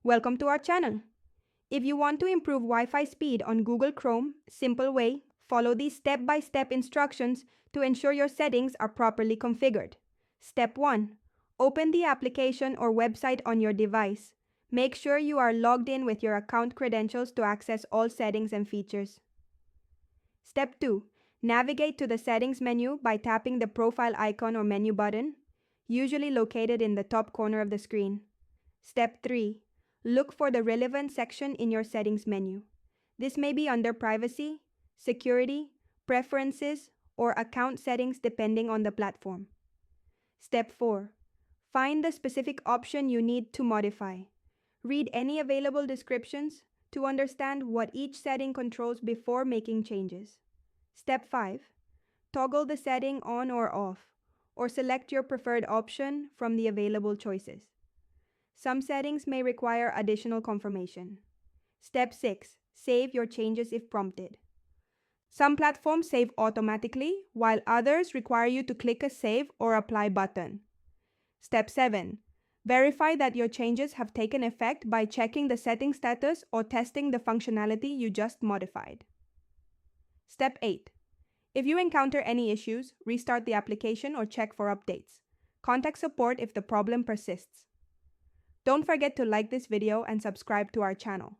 Welcome to our channel. If you want to improve Wi-Fi speed on Google Chrome, simple way, follow these step-by-step instructions to ensure your settings are properly configured. Step 1. Open the application or website on your device. Make sure you are logged in with your account credentials to access all settings and features. Step 2. Navigate to the settings menu by tapping the profile icon or menu button, usually located in the top corner of the screen. Step 3. Look for the relevant section in your settings menu. This may be under Privacy, Security, Preferences, or Account Settings depending on the platform. Step 4. Find the specific option you need to modify. Read any available descriptions to understand what each setting controls before making changes. Step 5. Toggle the setting on or off, or select your preferred option from the available choices. Some settings may require additional confirmation. Step 6. Save your changes if prompted. Some platforms save automatically, while others require you to click a Save or Apply button. Step 7. Verify that your changes have taken effect by checking the setting status or testing the functionality you just modified. Step 8. If you encounter any issues, restart the application or check for updates. Contact support if the problem persists. Don't forget to like this video and subscribe to our channel.